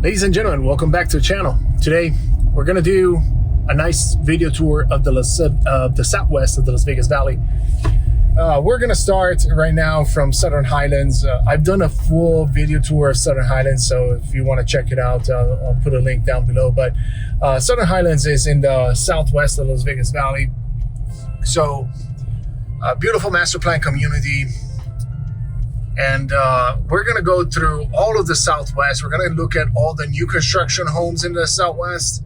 Ladies and gentlemen, welcome back to the channel. Today, we're going to do a nice video tour of the southwest of the Las Vegas Valley. We're going to start right now from Southern Highlands. I've done a full video tour of Southern Highlands, so if you want to check it out, I'll put a link down below. But Southern Highlands is in the southwest of the Las Vegas Valley. So, a beautiful master plan community. And we're going to go through all of the Southwest. We're going to look at all the new construction homes in the Southwest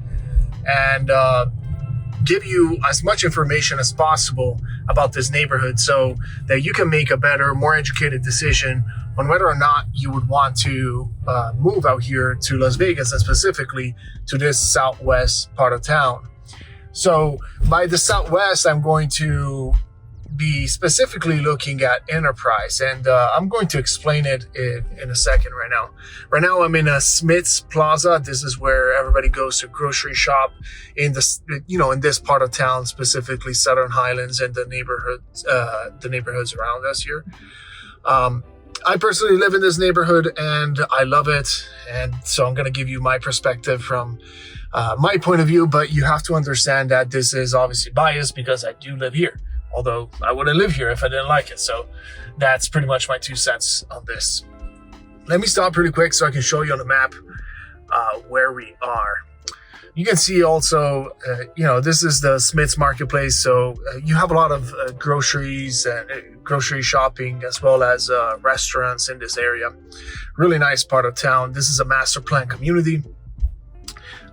and give you as much information as possible about this neighborhood so that you can make a better, more educated decision on whether or not you would want to move out here to Las Vegas and specifically to this Southwest part of town. So by the Southwest, I'm going to be specifically looking at Enterprise, and I'm going to explain it in a second. Right now I'm in a Smith's Plaza. This is where everybody goes to grocery shop in this part of town, specifically Southern Highlands and the neighborhoods around us here. I personally live in this neighborhood and I love it, and so I'm going to give you my perspective from my point of view, but you have to understand that this is obviously biased because I do live here. Although I wouldn't live here if I didn't like it. So that's pretty much my 2 cents on this. Let me stop really quick so I can show you on the map where we are. You can see also, this is the Smith's Marketplace. So you have a lot of groceries and grocery shopping as well as restaurants in this area. Really nice part of town. This is a master plan community.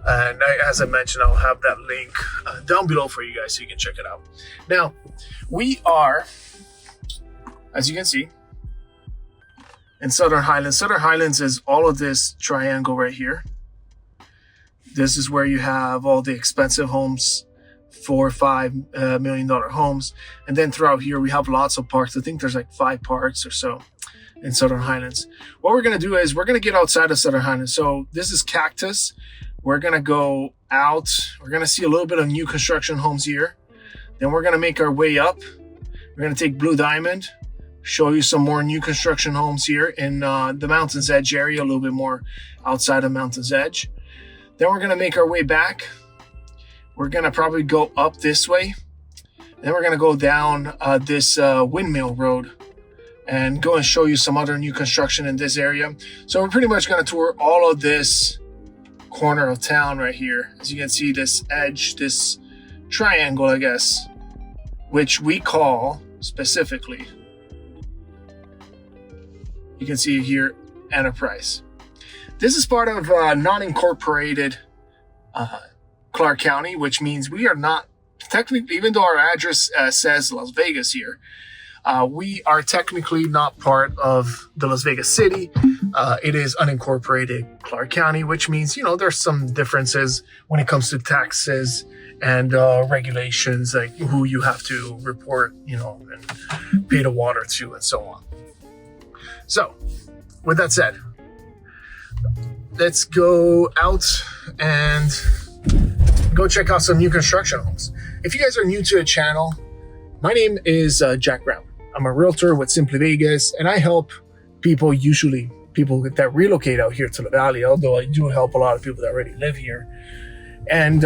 And as I mentioned, I'll have that link down below for you guys so you can check it out. Now, we are, as you can see, in Southern Highlands. Southern Highlands is all of this triangle right here. This is where you have all the expensive homes, $4-5 million homes. And then throughout here, we have lots of parks. I think there's like 5 parks or so in Southern Highlands. What we're going to do is we're going to get outside of Southern Highlands. So this is Cactus. We're going to go out. We're going to see a little bit of new construction homes here. Then we're going to make our way up. We're going to take Blue Diamond, show you some more new construction homes here in the Mountain's Edge area, a little bit more outside of Mountain's Edge. Then we're going to make our way back. We're going to probably go up this way. Then we're going to go down this Windmill Road and go and show you some other new construction in this area. So we're pretty much going to tour all of this corner of town right here. As you can see, this edge, this triangle, I guess, which we call specifically, you can see here, Enterprise. This is part of non-incorporated Clark County, which means we are not technically, even though our address says Las Vegas here, we are technically not part of the Las Vegas city. It is unincorporated Clark County, which means, there's some differences when it comes to taxes and regulations, like who you have to report, and pay the water to and so on. So with that said, let's go out and go check out some new construction homes. If you guys are new to the channel, my name is Jack Brown. I'm a realtor with Simply Vegas, and I help people, usually people that relocate out here to the Valley, although I do help a lot of people that already live here, and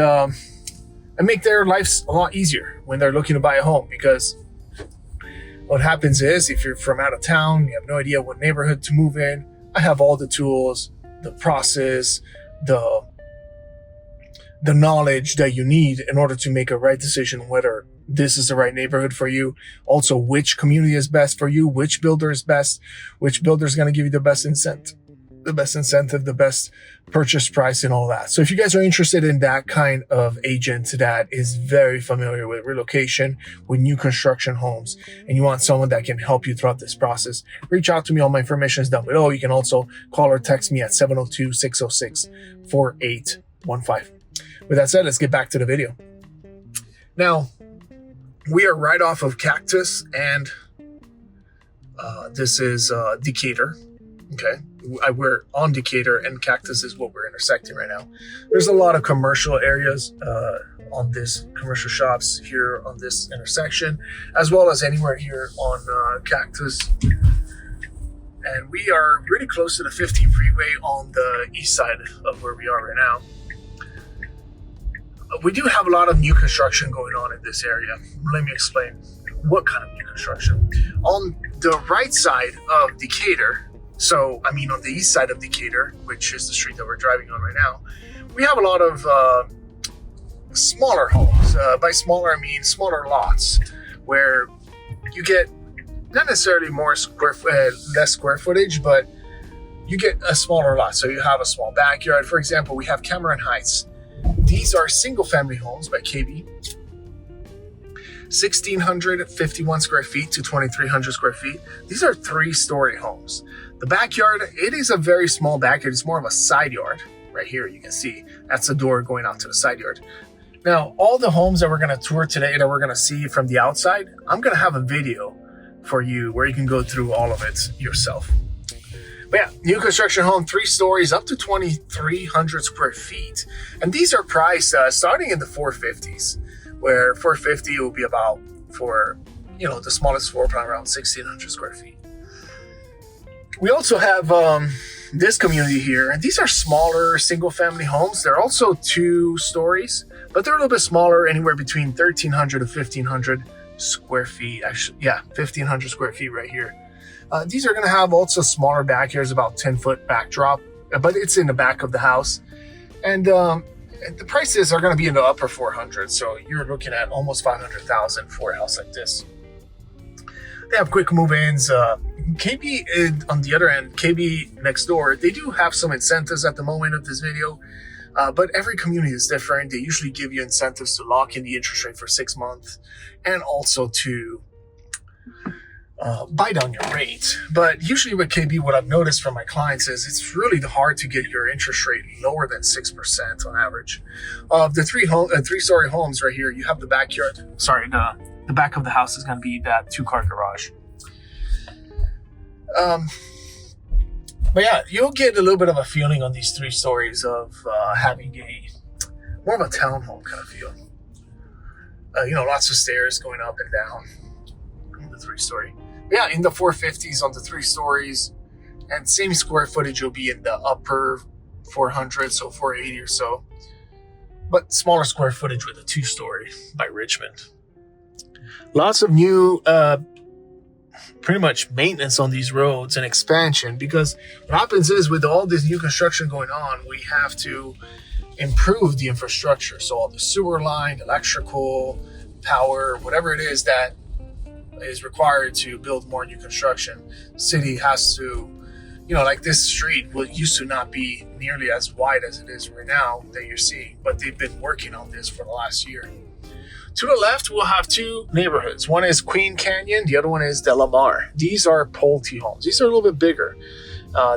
make their lives a lot easier when they're looking to buy a home. Because what happens is, if you're from out of town, you have no idea what neighborhood to move in, I have all the tools, the process, the knowledge that you need in order to make a right decision whether this is the right neighborhood for you. Also, which community is best for you, which builder is best, which builder is going to give you the best incentive, the best purchase price, and all that. So if you guys are interested in that kind of agent that is very familiar with relocation, with new construction homes, and you want someone that can help you throughout this process, reach out to me. All my information is down below. You can also call or text me at 702-606-4815. With that said, let's get back to the video. Now, we are right off of Cactus, and this is Decatur. Okay, we're on Decatur, and Cactus is what we're intersecting right now. There's a lot of commercial areas on this, commercial shops here on this intersection, as well as anywhere here on Cactus. and we are really close to the 15 freeway on the east side of where we are right now. We do have a lot of new construction going on in this area. Let me explain what kind of new construction. On the right side of Decatur, on the east side of Decatur, which is the street that we're driving on right now, we have a lot of smaller homes. By smaller, I mean smaller lots, where you get not necessarily less square footage, but you get a smaller lot. So you have a small backyard. For example, we have Cameron Heights. These are single family homes by KB. 1,651 square feet to 2,300 square feet. These are 3-story homes. The backyard, it is a very small backyard. It's more of a side yard. Right here, you can see that's the door going out to the side yard. Now, all the homes that we're going to tour today, that we're going to see from the outside, I'm going to have a video for you where you can go through all of it yourself. But yeah, new construction home, 3 stories, up to 2,300 square feet. And these are priced starting in the 450s, where 450 will be about, for the smallest floor plan, around 1,600 square feet. We also have this community here, and these are smaller single-family homes. They're also 2 stories, but they're a little bit smaller, anywhere between 1,300 to 1,500 square feet. Actually, yeah, 1,500 square feet right here. These are going to have also smaller backyards, about 10-foot backdrop, but it's in the back of the house. And the prices are going to be in the upper 400s, so you're looking at almost 500,000 for a house like this. They have quick move-ins. KB, on the other end, KB next door, they do have some incentives at the moment of this video, but every community is different. They usually give you incentives to lock in the interest rate for 6 months, and also to buy down your rate. But usually with KB, what I've noticed from my clients is it's really hard to get your interest rate lower than 6% on average. Of the 3-story homes right here, you have the backyard. Sorry, the back of the house is going to be that 2-car garage. But yeah, you'll get a little bit of a feeling on these 3 stories of having more of a townhome kind of feel. Lots of stairs going up and down in the 3-story. Yeah, in the 450s on the 3 stories, and same square footage will be in the upper 400, so 480 or so, but smaller square footage with a 2-story by Richmond. Lots of new pretty much maintenance on these roads and expansion, because what happens is with all this new construction going on, we have to improve the infrastructure. So all the sewer line, electrical, power, whatever it is that is required to build more new construction, city has to, like this street used to not be nearly as wide as it is right now that you're seeing, but they've been working on this for the last year. To the left, we'll have 2 neighborhoods. One is Queen Canyon. The other one is De La Mar. These are Pulte homes. These are a little bit bigger.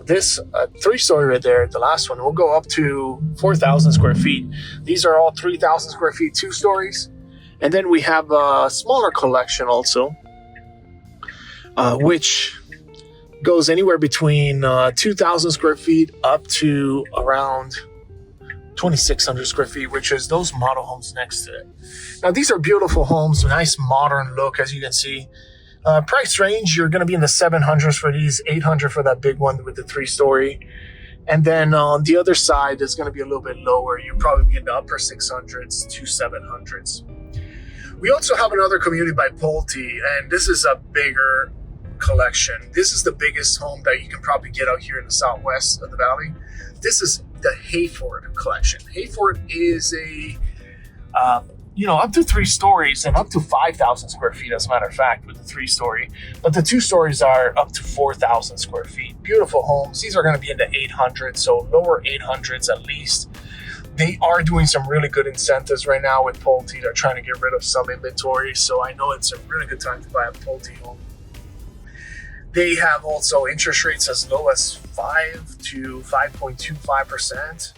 This 3-story right there, the last one, will go up to 4,000 square feet. These are all 3,000 square feet, 2 stories. And then we have a smaller collection also, which goes anywhere between 2,000 square feet up to around 2,600 square feet, which is those model homes next to it. Now, these are beautiful homes, nice modern look, as you can see. Price range, you're going to be in the 700s for these, 800 for that big one with the 3-story. And then on the other side, it's going to be a little bit lower. You'll probably be in the upper 600s to 700s. We also have another community by Pulte, and this is a bigger collection. This is the biggest home that you can probably get out here in the southwest of the valley. This is the Hayford collection. Hayford is up to 3 stories and up to 5,000 square feet, as a matter of fact, with the 3-story. But the 2 stories are up to 4,000 square feet. Beautiful homes. These are going to be in the 800s, so lower 800s at least. They are doing some really good incentives right now with Pulte. They're trying to get rid of some inventory, so I know it's a really good time to buy a Pulte home. They have also interest rates as low as 5 to 5.25%.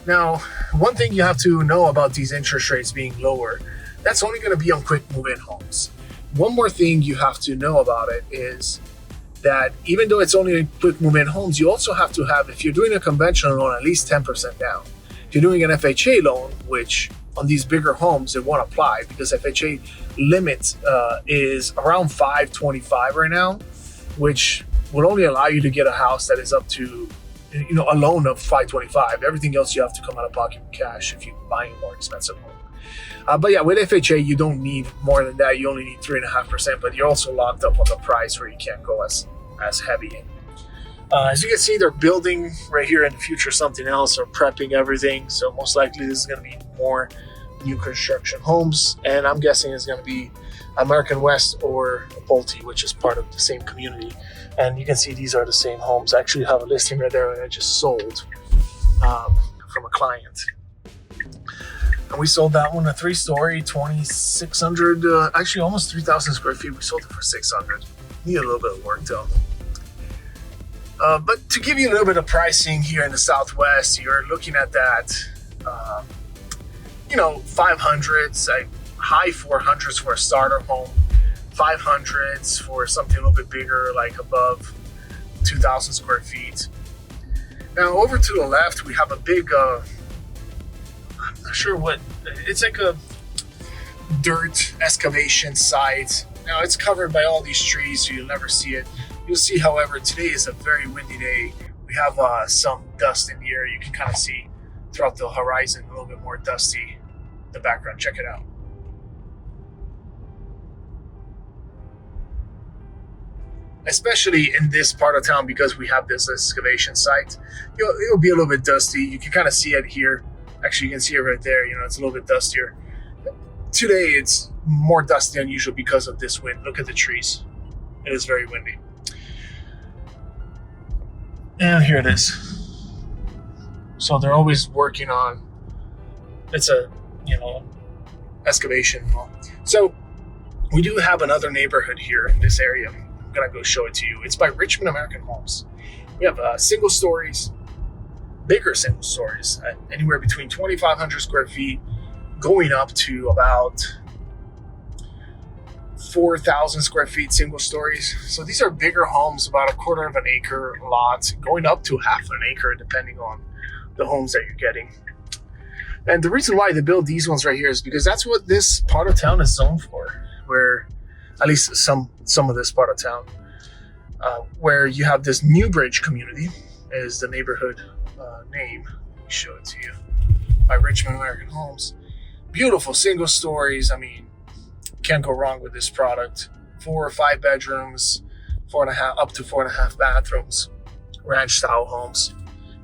Now, one thing you have to know about these interest rates being lower, that's only going to be on quick move-in homes. One more thing you have to know about it is that even though it's only quick move-in homes, you also have to have, if you're doing a conventional loan, at least 10% down. If you're doing an FHA loan, which on these bigger homes, it won't apply because FHA limit is around 525 right now, which will only allow you to get a house that is up to, a loan of 525. Everything else you have to come out of pocket with cash if you buy a more expensive home. But yeah, with FHA, you don't need more than that. You only need 3.5%, but you're also locked up on the price where you can't go as heavy. As you can see, they're building right here in the future something else, or prepping everything. So most likely this is going to be more new construction homes, and I'm guessing it's going to be American West or Pulte, which is part of the same community. And you can see these are the same homes. I actually have a listing right there that I just sold from a client. And we sold that one a 3-story, 2,600, actually almost 3,000 square feet. We sold it for 600. Need a little bit of work though. But to give you a little bit of pricing here in the Southwest, you're looking at that, 500s, high 400s for a starter home, 500s for something a little bit bigger, like above 2,000 square feet. Now over to the left, we have a big, I'm not sure what, it's like a dirt excavation site. Now it's covered by all these trees, so you'll never see it. You'll see, however, today is a very windy day. We have some dust in the air. You can kind of see throughout the horizon a little bit more dusty in the background. Check it out. Especially in this part of town, because we have this excavation site, it'll be a little bit dusty. You can kind of see it here. Actually, you can see it right there. It's a little bit dustier. Today, it's more dusty than usual because of this wind. Look at the trees. It is very windy. And here it is. So they're always working on, it's a, excavation. So we do have another neighborhood here in this area. I'm gonna go show it to you. It's by Richmond American Homes. We have single stories, bigger single stories, anywhere between 2,500 square feet, going up to about 4,000 square feet single stories. So these are bigger homes, about a quarter of an acre lot, going up to half an acre, depending on the homes that you're getting. And the reason why they build these ones right here is because that's what this part of town is zoned for, where at least some of this part of town, where you have this Newbridge community is the neighborhood name. Let me show it to you. By Richmond American Homes. Beautiful single stories. I mean, can't go wrong with this product. 4 or 5 bedrooms, 4.5 up to 4.5 bathrooms, ranch style homes.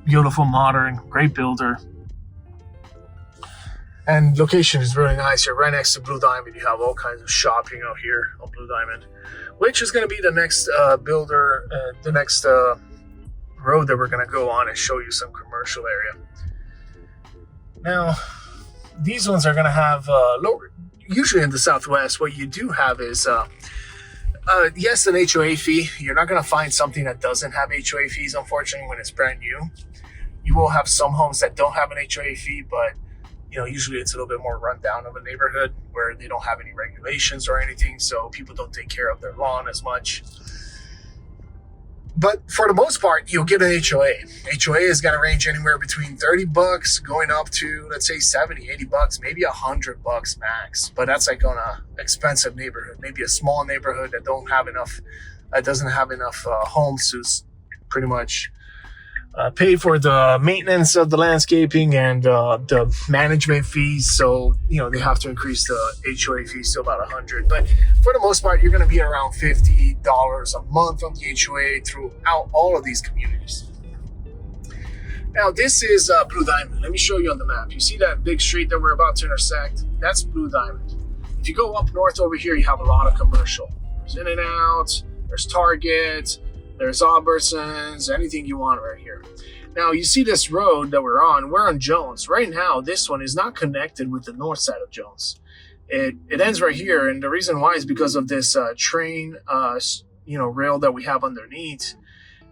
Beautiful, modern, great builder. And location is really nice. You're right next to Blue Diamond. You have all kinds of shopping out here on Blue Diamond, which is going to be the next the next road that we're going to go on and show you some commercial area. Now, these ones are going to have lower. Usually in the Southwest, what you do have is, yes, an HOA fee. You're not going to find something that doesn't have HOA fees, unfortunately, when it's brand new. You will have some homes that don't have an HOA fee, but usually it's a little bit more rundown of a neighborhood where they don't have any regulations or anything, so people don't take care of their lawn as much. But for the most part, you'll get an HOA. HOA is going to range anywhere between $30 going up to, let's say, $70, $80, maybe $100 max. But that's like on a expensive neighborhood, maybe a small neighborhood that doesn't have enough homes to pretty much pay for the maintenance of the landscaping and the management fees. So, they have to increase the HOA fees to about $100. But for the most part, you're going to be around $50 a month on the HOA throughout all of these communities. Now, this is Blue Diamond. Let me show you on the map. You see that big street that we're about to intersect? That's Blue Diamond. If you go up north over here, you have a lot of commercial. There's In-N-Out, there's Target, there's Albertsons, anything you want right here. Now, you see this road that we're on Jones. Right now, this one is not connected with the north side of Jones. It ends right here, and the reason why is because of this train, rail that we have underneath.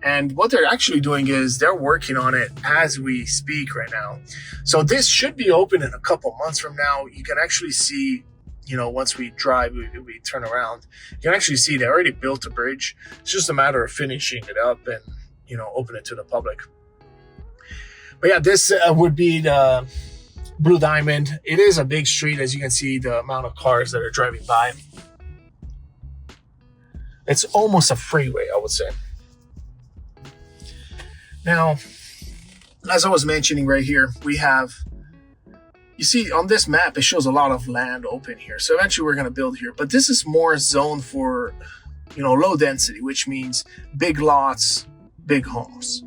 And what they're actually doing is they're working on it as we speak right now. So this should be open in a couple months from now. You can actually see, once we drive, we turn around, you can actually see they already built a bridge. It's just a matter of finishing it up and, open it to the public. But yeah, this would be the Blue Diamond. It is a big street, as you can see, the amount of cars that are driving by. It's almost a freeway, I would say. Now, as I was mentioning right here, we have, you see on this map, it shows a lot of land open here. So eventually we're going to build here. But this is more zoned for, low density, which means big lots, big homes.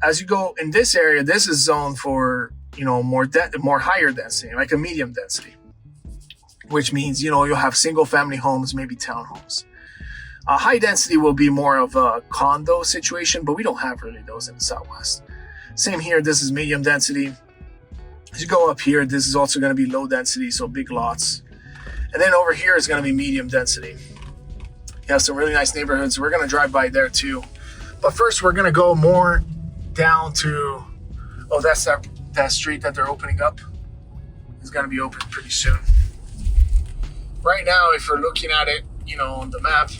As you go in this area, this is zoned for, more higher density, like a medium density, which means, you'll have single family homes, maybe townhomes. High density will be more of a condo situation, but we don't have really those in the Southwest. Same here, this is medium density. As you go up here, this is also going to be low density, so big lots. And then over here is going to be medium density. You have some really nice neighborhoods. We're going to drive by there too. But first, we're going to go more down to, that's that street that they're opening up. It's going to be open pretty soon. Right now, if we're looking at it, on the map,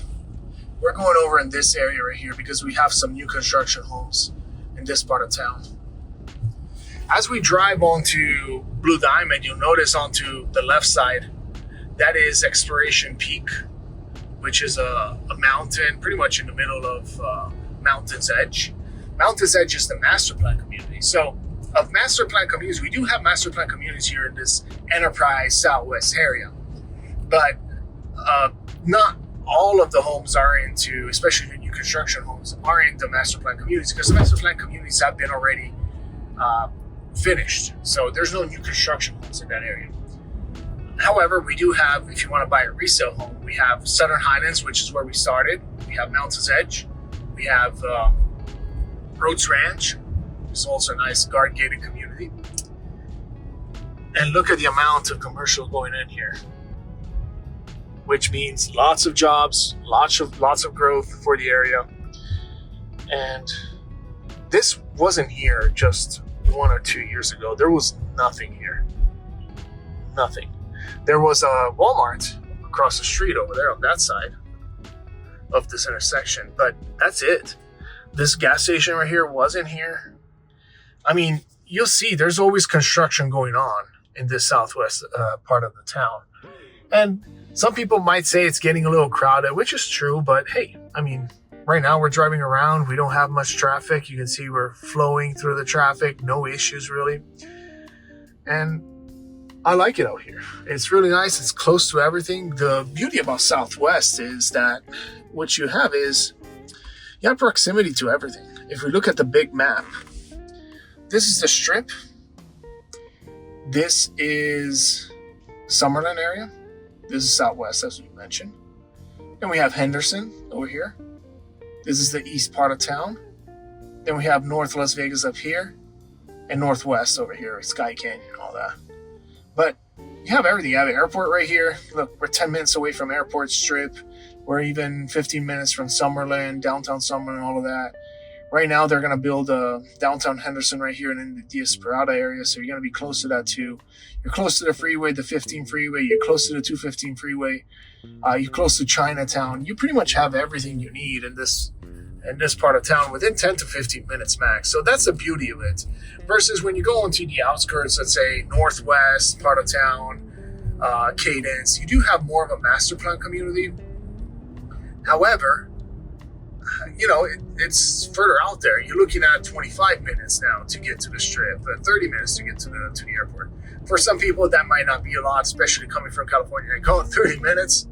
we're going over in this area right here because we have some new construction homes in this part of town. As we drive onto Blue Diamond, you'll notice onto the left side, that is Exploration Peak, which is a mountain pretty much in the middle of Mountain's Edge. Mountain's Edge is the master plan community. So of master plan communities, we do have master plan communities here in this Enterprise Southwest area, but not all of the homes are into, especially the new construction homes, are into master plan communities because the master plan communities have been already finished. So there's no new construction homes in that area. However, we do have, if you want to buy a resale home, we have Southern Highlands, which is where we started. We have Mountain's Edge. We have Rhodes Ranch. It's also a nice guard-gated community. And look at the amount of commercial going in here, which means lots of jobs, lots of growth for the area. And this wasn't here just 1 or 2 years ago. There was nothing here. Nothing. There was a Walmart across the street over there on that side of this intersection, but that's it. This gas station right here wasn't here. I mean, you'll see there's always construction going on in this southwest part of the town. And some people might say it's getting a little crowded, which is true, but hey, I mean, right now we're driving around. We don't have much traffic. You can see we're flowing through the traffic. No issues really. And I like it out here. It's really nice. It's close to everything. The beauty about Southwest is that what you have is you have proximity to everything. If we look at the big map, this is the Strip. This is Summerlin area. This is Southwest, as we mentioned. Then we have Henderson over here. This is the east part of town. Then we have North Las Vegas up here and Northwest over here, Sky Canyon and all that. But you have everything. You have an airport right here. Look, we're 10 minutes away from Airport Strip. We're even 15 minutes from Summerlin, downtown Summerlin, all of that. Right now, they're going to build a downtown Henderson right here and in the Diaz Parada area. So you're going to be close to that too. You're close to the freeway, the 15 freeway. You're close to the 215 freeway. You're close to Chinatown. You pretty much have everything you need in this part of town within 10 to 15 minutes max. So that's the beauty of it. Versus when you go into the outskirts, let's say Northwest part of town, Cadence, you do have more of a master plan community. However, it's further out there. You're looking at 25 minutes now to get to the Strip, 30 minutes to get to the airport. For some people, that might not be a lot, especially coming from California. I call it 30 minutes.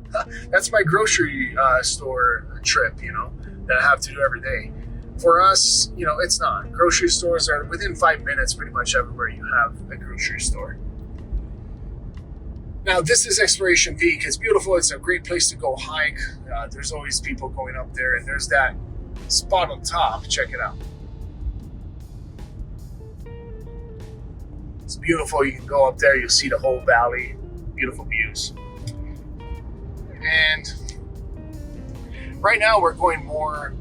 That's my grocery store trip, that I have to do every day. For us, it's not. Grocery stores are within 5 minutes pretty much everywhere you have a grocery store. Now, this is Exploration Peak. It's beautiful. It's a great place to go hike. There's always people going up there, and there's that spot on top. Check it out. It's beautiful. You can go up there. You'll see the whole valley. Beautiful views. And right now, we're going more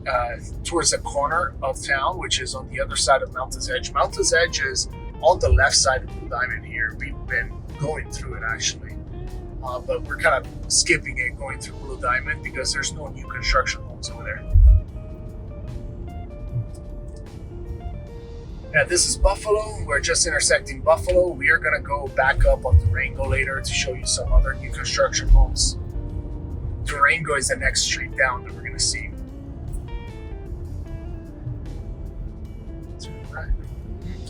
towards the corner of town, which is on the other side of Mountain's Edge. Mountain's Edge is on the left side of Blue Diamond here. We've been going through it, actually. But we're kind of skipping it, going through Blue Diamond, because there's no new construction homes over there. Yeah, this is Buffalo. We're just intersecting Buffalo. We are going to go back up on Durango later to show you some other new construction homes. Durango is the next street down that we're going to see.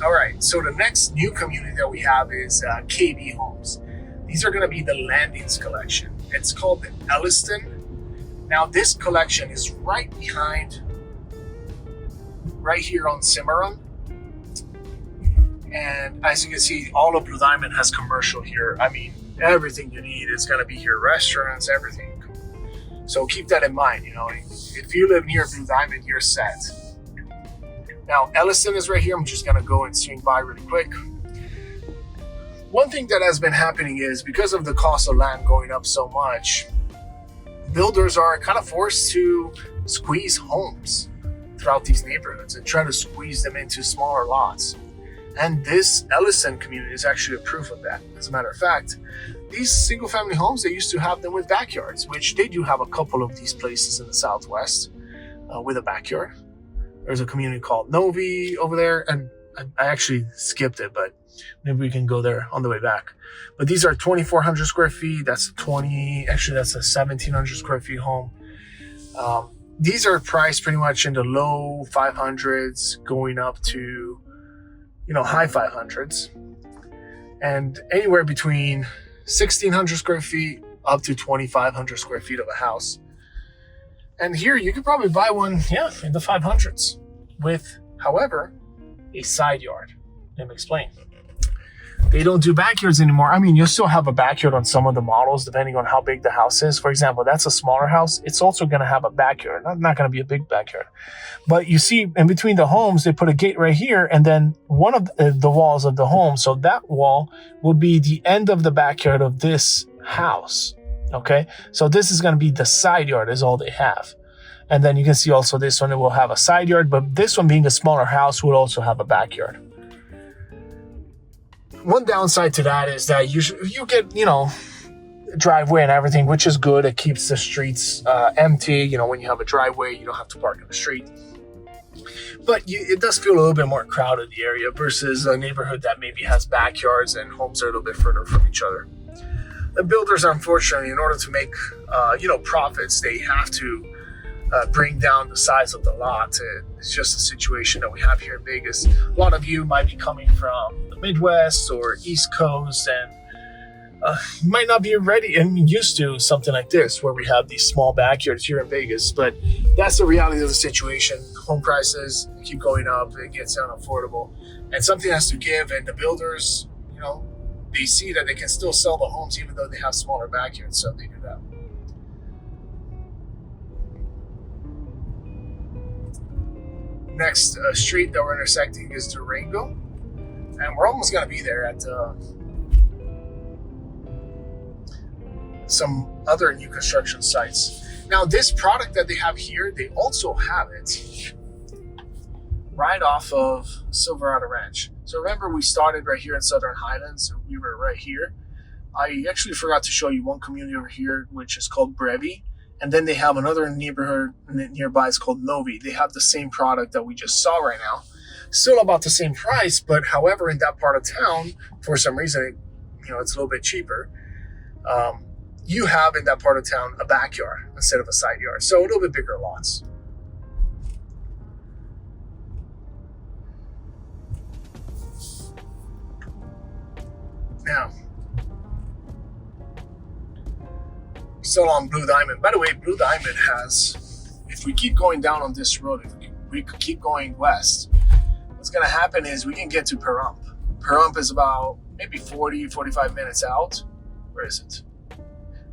All right, so the next new community that we have is KB Homes. These are going to be the Landings collection. It's called the Elliston. Now this collection is right behind, right here on Cimarron. And as you can see, all of Blue Diamond has commercial here. I mean, everything you need is going to be here, restaurants, everything. So keep that in mind. You know, if you live near Blue Diamond, you're set. Now, Elliston is right here. I'm just going to go and swing by really quick. One thing that has been happening is because of the cost of land going up so much, builders are kind of forced to squeeze homes throughout these neighborhoods and try to squeeze them into smaller lots. And this Elliston community is actually a proof of that. As a matter of fact, these single family homes, they used to have them with backyards, which they do have a couple of these places in the Southwest with a backyard. There's a community called Novi over there, and I actually skipped it, but maybe we can go there on the way back. But these are 2,400 square feet. That's that's a 1,700 square feet home. These are priced pretty much in the low 500s, going up to, high 500s, and anywhere between 1,600 square feet up to 2,500 square feet of a house. And here you could probably buy one, in the 500s with, however, a side yard. Let me explain. They don't do backyards anymore. I mean, you'll still have a backyard on some of the models, depending on how big the house is. For example, that's a smaller house. It's also going to have a backyard. Not going to be a big backyard. But you see, in between the homes, they put a gate right here, and then one of the walls of the home. So that wall will be the end of the backyard of this house. Okay, so this is going to be the side yard is all they have. And then you can see also this one, it will have a side yard, but this one being a smaller house will also have a backyard. One downside to that is that you get, driveway and everything, which is good. It keeps the streets empty. When you have a driveway, you don't have to park in the street. But it does feel a little bit more crowded, the area, versus a neighborhood that maybe has backyards and homes are a little bit further from each other. The builders, unfortunately, in order to make, profits, they have to bring down the size of the lot. It's just a situation that we have here in Vegas. A lot of you might be coming from the Midwest or East Coast and might not be ready and used to something like this, where we have these small backyards here in Vegas. But that's the reality of the situation. Home prices keep going up. It gets unaffordable. And something has to give. And the builders, they see that they can still sell the homes even though they have smaller backyards, so they do that. Next street that we're intersecting is Durango, and we're almost going to be there at some other new construction sites. Now, this product that they have here, they also have it right off of Silverado Ranch. So remember, we started right here in Southern Highlands, and we were right here. I actually forgot to show you one community over here, which is called Brevi. And then they have another neighborhood nearby. It's called Novi. They have the same product that we just saw right now. Still about the same price, but however, in that part of town, for some reason, it's a little bit cheaper. You have in that part of town a backyard instead of a side yard. So a little bit bigger lots. Now, still on Blue Diamond. By the way, Blue Diamond has, if we keep going down on this road, if we keep going west, what's going to happen is we can get to Pahrump. Pahrump is about maybe 45 minutes out. Where is it?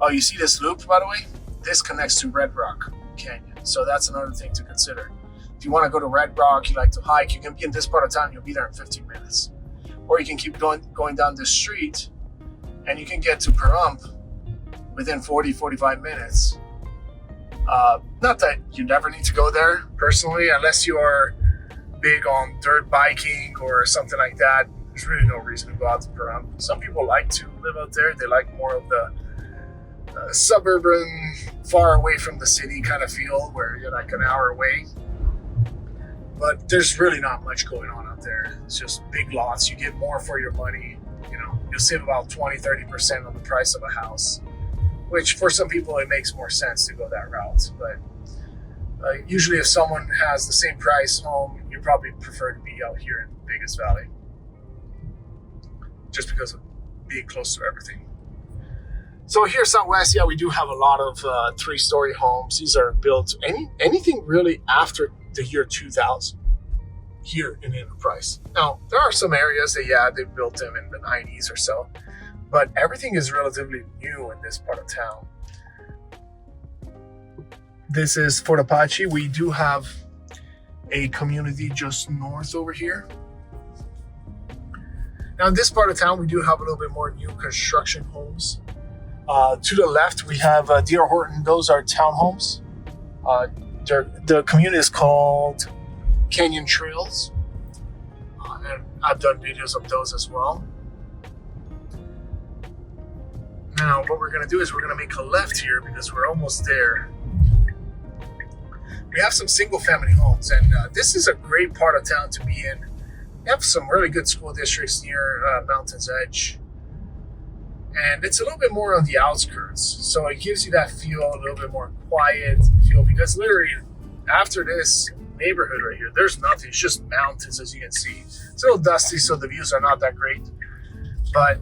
Oh, you see this loop, by the way? This connects to Red Rock Canyon. So that's another thing to consider. If you want to go to Red Rock, you like to hike, you can be in this part of town, you'll be there in 15 minutes. Or you can keep going down this street and you can get to Pahrump within 45 minutes. Not that you never need to go there, personally, unless you are big on dirt biking or something like that. There's really no reason to go out to Pahrump. Some people like to live out there. They like more of the suburban, far away from the city kind of feel, where you're like an hour away. But there's really not much going on out there. It's just big lots. You get more for your money. You'll save about 20-30% on the price of a house, which for some people it makes more sense to go that route. But Usually if someone has the same price home, you probably prefer to be out here in Vegas Valley, just because of being close to everything. So here Southwest, yeah, we do have a lot of 3-story homes. These are built anything really after the year 2000 here in Enterprise. Now, there are some areas that, yeah, they built them in the 90s or so, but everything is relatively new in this part of town. This is Fort Apache. We do have a community just north over here. Now, in this part of town, we do have a little bit more new construction homes. To the left, we have D.R. Horton. Those are townhomes. The community is called Canyon Trails. And I've done videos of those as well. Now, what we're going to do is we're going to make a left here because we're almost there. We have some single-family homes, and this is a great part of town to be in. We have some really good school districts near Mountain's Edge. And it's a little bit more on the outskirts, so it gives you that feel, a little bit more quiet feel, because literally after this neighborhood right here, there's nothing. It's just mountains, as you can see. It's a little dusty, so the views are not that great, but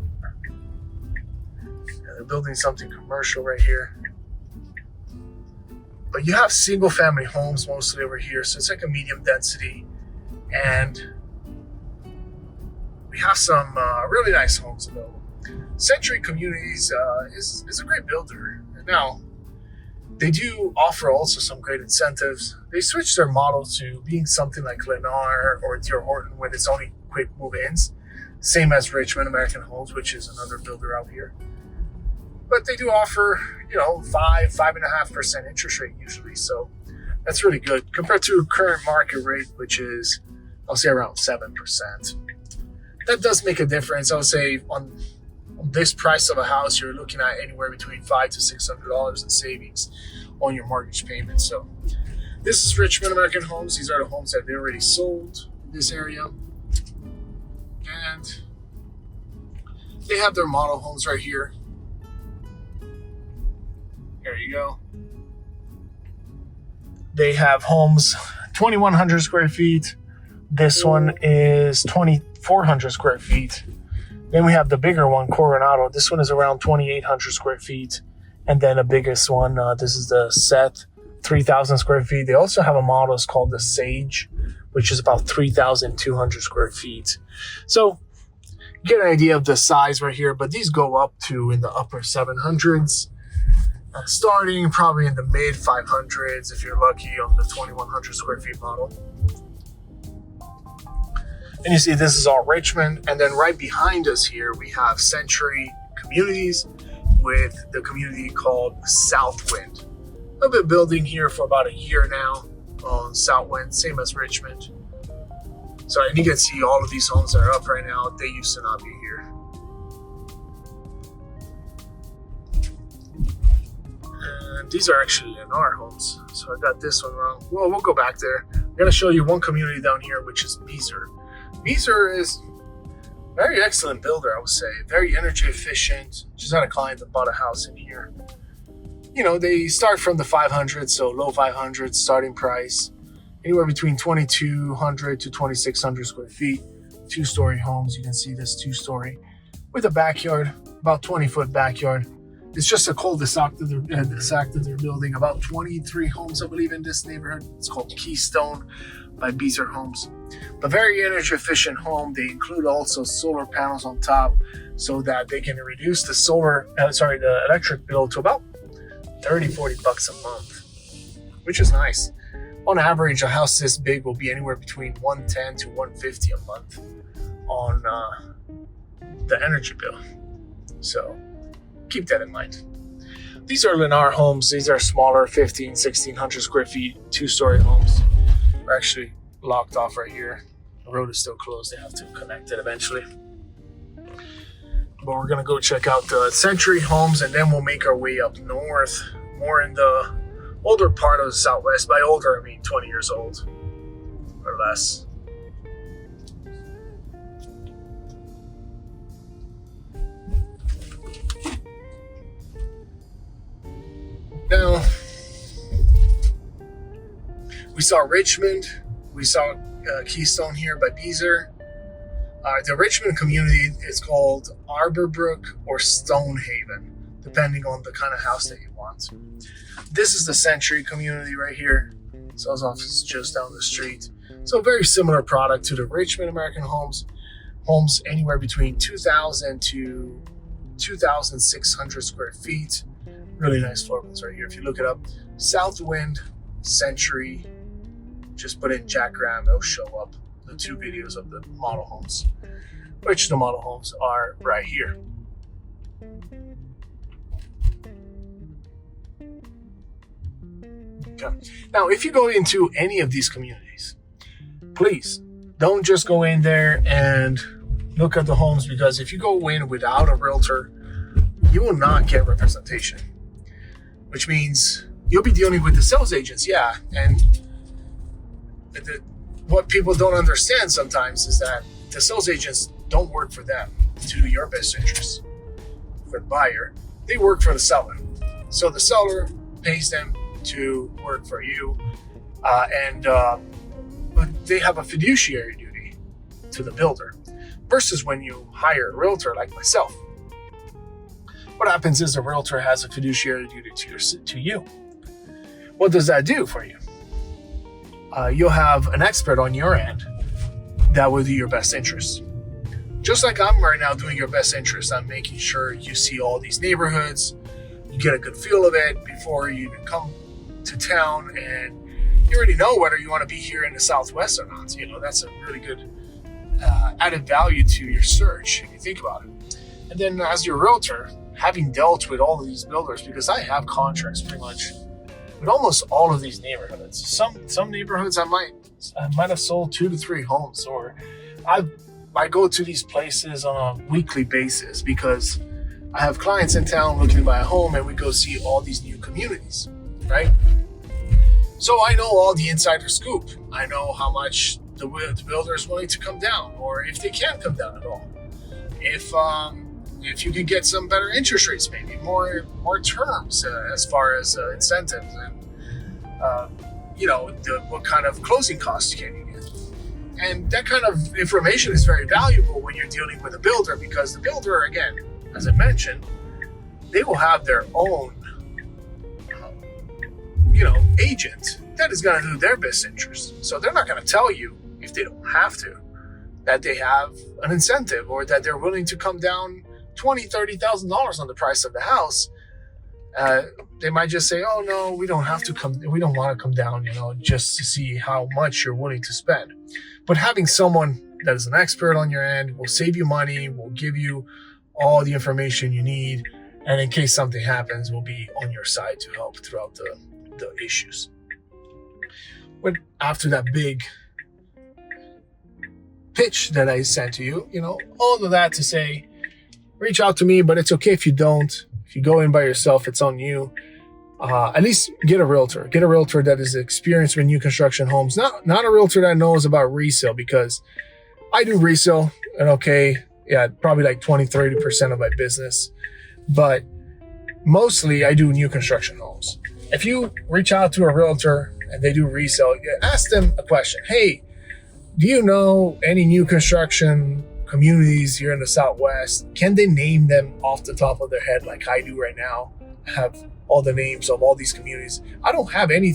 they're building something commercial right here. But you have single family homes mostly over here, so it's like a medium density, and we have some really nice homes available. Century Communities is a great builder. Now, they do offer also some great incentives. They switched their model to being something like Lennar or D.R. Horton, where it's only quick move-ins, same as Richmond American Homes, which is another builder out here. But they do offer, 5.5% interest rate usually, so that's really good compared to current market rate, which is, I'll say, around 7%. That does make a difference. I would say on this price of a house, you're looking at anywhere between $500 to $600 in savings on your mortgage payment. So this is Richmond American Homes. These are the homes that they already sold in this area. And they have their model homes right here. There you go. They have homes 2,100 square feet. This one is 2,400 square feet. Then we have the bigger one, Coronado. This one is around 2,800 square feet. And then the biggest one, this is the Seth, 3,000 square feet. They also have a model it's called the Sage, which is about 3,200 square feet. So you get an idea of the size right here, but these go up to in the upper 700s, starting probably in the mid 500s if you're lucky on the 2,100 square feet model. And you see this is all Richmond. And then right behind us here, we have Century Communities with the community called Southwind. I've been building here for about a year now on Southwind, same as Richmond. So and you can see all of these homes that are up right now. They used to not be here. And these are actually Lennar homes. So I got this one wrong. Well, we'll go back there. I'm going to show you one community down here, which is Beezer. Beezer is a very excellent builder, I would say. Very energy efficient. Just had a client that bought a house in here. They start from the 500s, so low 500s starting price. Anywhere between 2,200 to 2,600 square feet. 2-story homes. You can see this 2-story with a backyard, about 20-foot backyard. It's just a cul-de-sac that they're building. About 23 homes, I believe, in this neighborhood. It's called Keystone by Beezer Homes. A very energy efficient home. They include also solar panels on top so that they can reduce the electric bill to about $30-40 a month, which is nice. On average, a house this big will be anywhere between $110 to $150 a month on the energy bill. So keep that in mind. These are Lennar homes. These are smaller, 1,600 square feet, 2-story homes. We're actually locked off right here. The road is still closed. They have to connect it eventually. But we're going to go check out the Century homes, and then we'll make our way up north, more in the older part of the Southwest. By older, I mean 20 years old or less. Now, We saw Richmond. We saw Keystone here by Beezer. The Richmond community is called Arborbrook or Stonehaven, depending on the kind of house that you want. This is the Century community right here. Sales office just down the street. So very similar product to the Richmond American Homes. Homes anywhere between 2,000 to 2,600 square feet. Really nice floor plans right here. If you look it up, Southwind, Century, just put in Jack Graham, it'll show up the two videos of the model homes, which the model homes are right here. Okay. Now, if you go into any of these communities, please don't just go in there and look at the homes, because if you go in without a realtor, you will not get representation, which means you'll be dealing with the sales agents. Yeah. And what people don't understand sometimes is that the sales agents don't work for them to do your best interest for the buyer. They work for the seller. So the seller pays them to work for you. But they have a fiduciary duty to the builder versus when you hire a realtor like myself. What happens is the realtor has a fiduciary duty to you. What does that do for you? You'll have an expert on your end that will do your best interest. Just like I'm right now doing your best interest, I'm making sure you see all these neighborhoods, you get a good feel of it before you even come to town, and you already know whether you want to be here in the Southwest or not. You know, that's a really good added value to your search if you think about it. And then as your realtor, having dealt with all of these builders, because I have contracts pretty much with almost all of these neighborhoods. Some neighborhoods I might have sold 2 to 3 homes, or I go to these places on a weekly basis because I have clients in town looking to buy a home, and we go see all these new communities, right? So I know all the insider scoop. I know how much the builder is willing to come down, or if they can't come down at all. If you can get some better interest rates, maybe more terms as far as incentives, and what kind of closing costs can you get. And that kind of information is very valuable when you're dealing with a builder, because the builder, again, as I mentioned, they will have their own agent that is going to do their best interest. So they're not going to tell you, if they don't have to, that they have an incentive or that they're willing to come down $20,000-$30,000 on the price of the house. They might just say, "Oh no, we don't want to come down, just to see how much you're willing to spend." But having someone that is an expert on your end will save you money, will give you all the information you need, and in case something happens, will be on your side to help throughout the issues. But after that big pitch that I sent to you, all of that to say, reach out to me, but it's okay if you don't. If you go in by yourself, it's on you. At least get a realtor. Get a realtor that is experienced with new construction homes. Not a realtor that knows about resale, because I do resale, and probably like 20-30% of my business. But mostly I do new construction homes. If you reach out to a realtor and they do resale, ask them a question. Hey, do you know any new construction communities here in the Southwest? Can they name them off the top of their head like I do right now? I have all the names of all these communities. I don't have any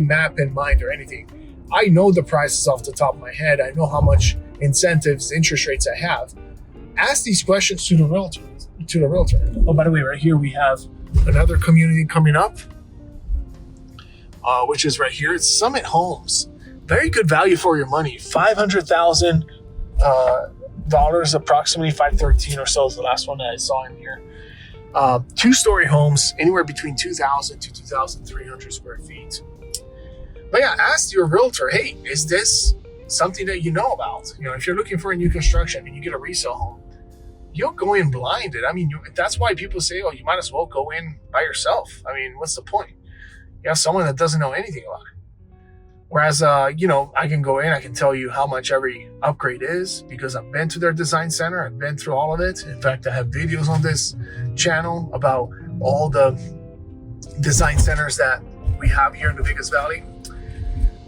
map in mind or anything. I know the prices off the top of my head. I know how much incentives, interest rates I have. Ask these questions to the realtor. Oh, by the way, right here we have another community coming up, which is right here. It's Summit Homes. Very good value for your money. $500,000 approximately, 513 or so is the last one that I saw in here. 2-story homes, anywhere between 2,000 to 2,300 square feet. But yeah, ask your realtor, hey, is this something that you know about? If you're looking for a new construction and you get a resale home, you don't go in blinded. That's why people say, oh, you might as well go in by yourself. What's the point? You have someone that doesn't know anything about it. Whereas, I can go in, I can tell you how much every upgrade is, because I've been to their design center. I've been through all of it. In fact, I have videos on this channel about all the design centers that we have here in the Vegas Valley.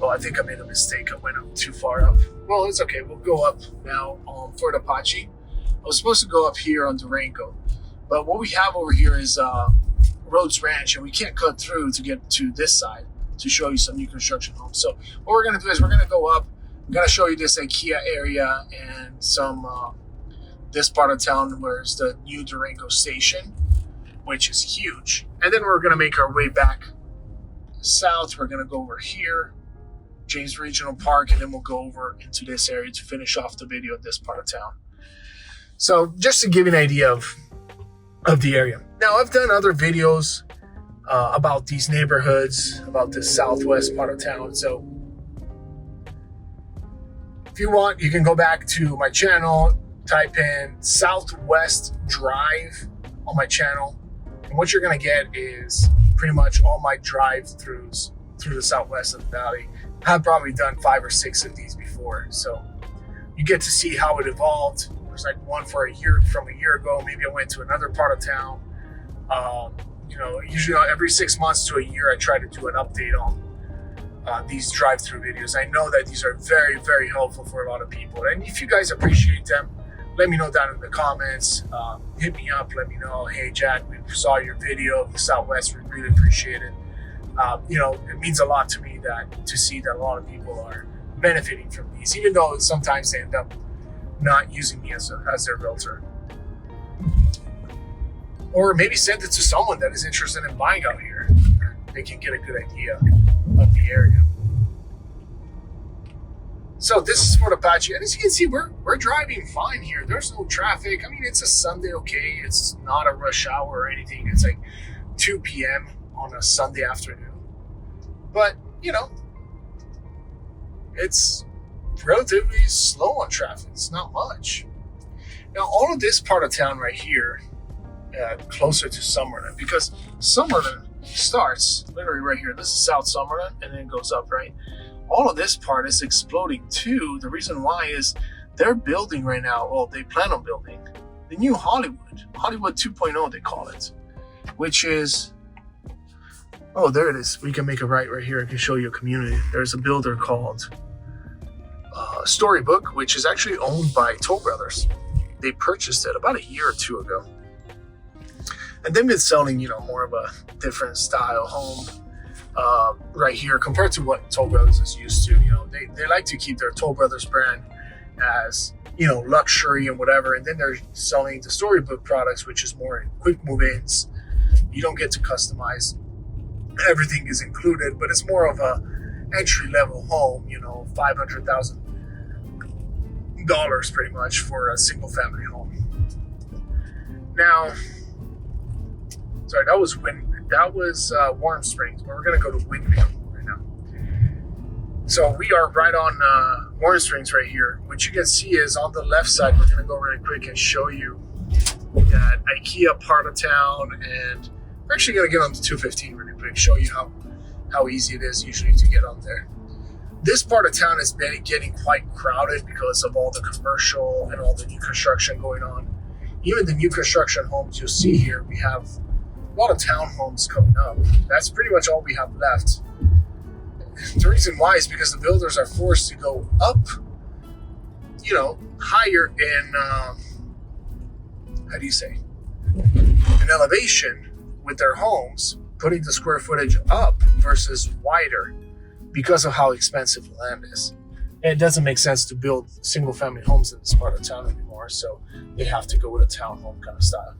Oh, I think I made a mistake. I went up too far up. Well, it's okay. We'll go up now on Fort Apache. I was supposed to go up here on Durango, but what we have over here is Rhodes Ranch, and we can't cut through to get to this side to show you some new construction homes. So what we're going to do is we're going to go up. I'm going to show you this IKEA area and some this part of town where it's the new Durango station, which is huge. And then we're going to make our way back south. We're going to go over here, James Regional Park, and then we'll go over into this area to finish off the video of this part of town. So just to give you an idea of the area. Now, I've done other videos about these neighborhoods, about the southwest part of town. So if you want, you can go back to my channel, type in Southwest Drive on my channel. And what you're going to get is pretty much all my drive-throughs through the southwest of the valley. I've probably done 5 or 6 of these before. So you get to see how it evolved. There's like one from a year ago. Maybe I went to another part of town. Usually every 6 months to a year, I try to do an update on these drive-through videos. I know that these are very, very helpful for a lot of people. And if you guys appreciate them, let me know down in the comments. Hit me up. Let me know, hey, Jack, we saw your video of the Southwest. We really appreciate it. It means a lot to me to see that a lot of people are benefiting from these, even though sometimes they end up not using me as their realtor. Or maybe send it to someone that is interested in buying out here. They can get a good idea of the area. So this is Fort Apache, and as you can see, we're driving fine here. There's no traffic. I mean, it's a Sunday, okay? It's not a rush hour or anything. It's like 2 p.m. on a Sunday afternoon. But, it's relatively slow on traffic. It's not much. Now, all of this part of town right here, closer to Summerlin, because Summerlin starts literally right here. This is South Summerlin, and then it goes up, right? All of this part is exploding too. The reason why is they're building right now, well, they plan on building the new Hollywood 2.0, they call it, which is, oh, there it is. We can make a right here. I can show you a community. There's a builder called Storybook, which is actually owned by Toll Brothers. They purchased it about a year or two ago. And they've been selling, more of a different style home right here compared to what Toll Brothers is used to. They like to keep their Toll Brothers brand as, luxury and whatever. And then they're selling the Storybook products, which is more quick move-ins. You don't get to customize. Everything is included, but it's more of a entry-level home, $500,000 pretty much for a single-family home. Now, sorry, that was Warm Springs, but we're gonna go to Windmill right now. So we are right on Warm Springs right here. What you can see is on the left side, we're gonna go really quick and show you that IKEA part of town, and we're actually gonna get on to 215 really quick, show you how easy it is usually to get on there. This part of town has been getting quite crowded because of all the commercial and all the new construction going on. Even the new construction homes you'll see here, we have a lot of townhomes coming up. That's pretty much all we have left. The reason why is because the builders are forced to go up, higher in, in elevation with their homes, putting the square footage up versus wider because of how expensive the land is. And it doesn't make sense to build single family homes in this part of town anymore, so they have to go with a townhome kind of style.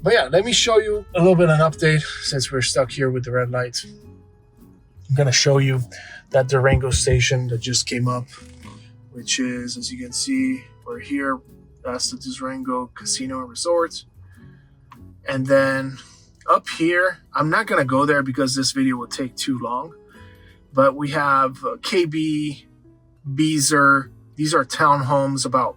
But yeah, let me show you a little bit of an update since we're stuck here with the red lights. I'm gonna show you that Durango station that just came up, which is, as you can see, we're here. That's the Durango Casino and Resort. And then up here, I'm not gonna go there because this video will take too long, but we have KB, Beezer. These are townhomes about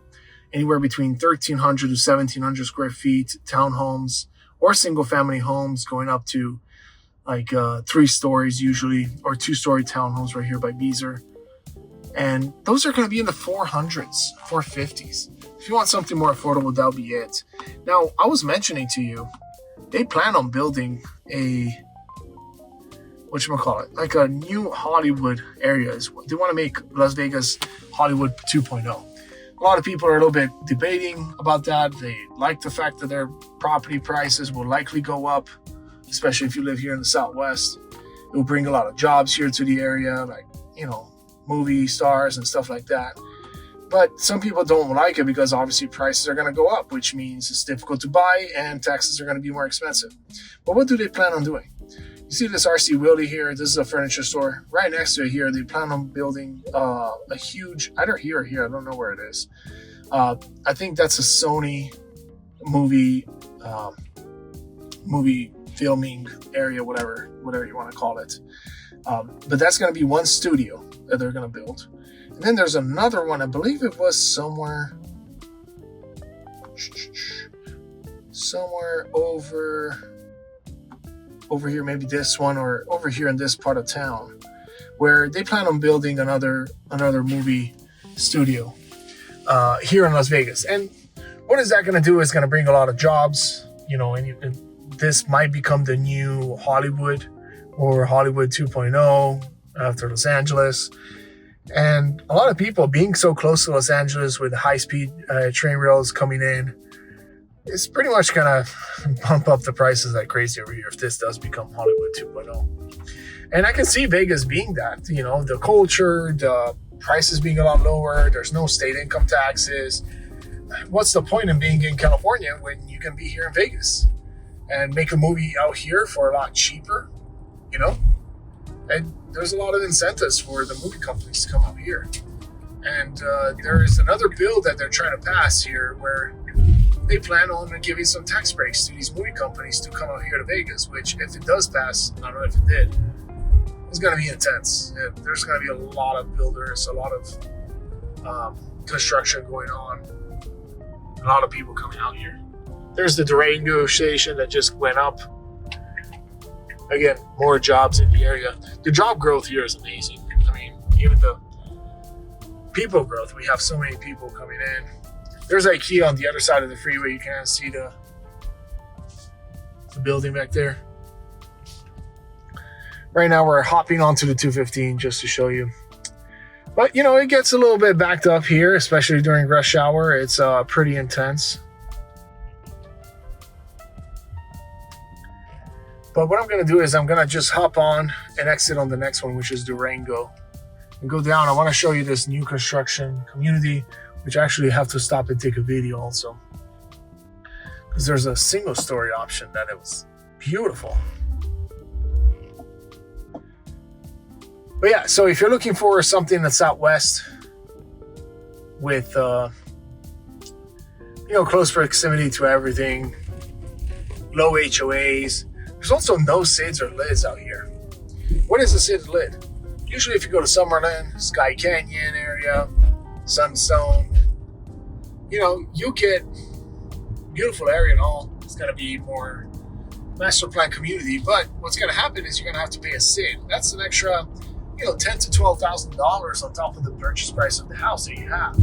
anywhere between 1,300 to 1,700 square feet, townhomes or single family homes going up to like 3 stories usually, or 2-story townhomes right here by Beezer. And those are going to be in the 400s, 450s. If you want something more affordable, that'll be it. Now, I was mentioning to you, they plan on building a whatchamacallit, like a new Hollywood area. They want to make Las Vegas Hollywood 2.0. A lot of people are a little bit debating about that. They like the fact that their property prices will likely go up, especially if you live here in the Southwest. It will bring a lot of jobs here to the area, like, you know, movie stars and stuff like that. But some people don't like it because obviously prices are going to go up, which means it's difficult to buy and taxes are going to be more expensive. But what do they plan on doing? You see this RC Willey here. This is a furniture store. Right next to it here, they plan on building a huge, either here or here, I don't know where it is. I think that's a Sony movie filming area, whatever you want to call it. But that's going to be one studio that they're going to build. And then there's another one, I believe it was somewhere over here, maybe this one, or over here in this part of town, where they plan on building another movie studio here in Las Vegas. And what is that going to do? Is going to bring a lot of jobs, you know, and this might become the new Hollywood or Hollywood 2.0 after Los Angeles. And a lot of people being so close to Los Angeles with high-speed train rails coming in, it's pretty much going to bump up the prices like crazy over here if this does become Hollywood 2.0. And I can see Vegas being that, you know, the culture, the prices being a lot lower. There's no state income taxes. What's the point in being in California when you can be here in Vegas and make a movie out here for a lot cheaper, you know? And there's a lot of incentives for the movie companies to come out here. And there is another bill that they're trying to pass here where they plan on giving some tax breaks to these movie companies to come out here to Vegas, which if it does pass, I don't know if it did, it's going to be intense. There's going to be a lot of builders, a lot of construction going on, a lot of people coming out here. There's the Durango station that just went up. Again, more jobs in the area. The job growth here is amazing. I mean, even the people growth, we have so many people coming in. There's IKEA on the other side of the freeway. You can't see the building back there. Right now we're hopping onto the 215 just to show you. But, you know, it gets a little bit backed up here, especially during rush hour. It's pretty intense. But what I'm going to do is I'm going to just hop on and exit on the next one, which is Durango. And go down. I want to show you this new construction community, which I actually have to stop and take a video also. Because there's a single story option that it was beautiful. But yeah, so if you're looking for something that's out west with, you know, close proximity to everything, low HOAs, there's also no SIDs or LIDs out here. What is a SID lid? Usually if you go to Summerlin, Sky Canyon area, Sunstone, you know, you get beautiful area and all. It's going to be more master plan community, but what's going to happen is you're going to have to pay a SID. That's an extra, you know, $10,000 to $12,000 on top of the purchase price of the house that you have.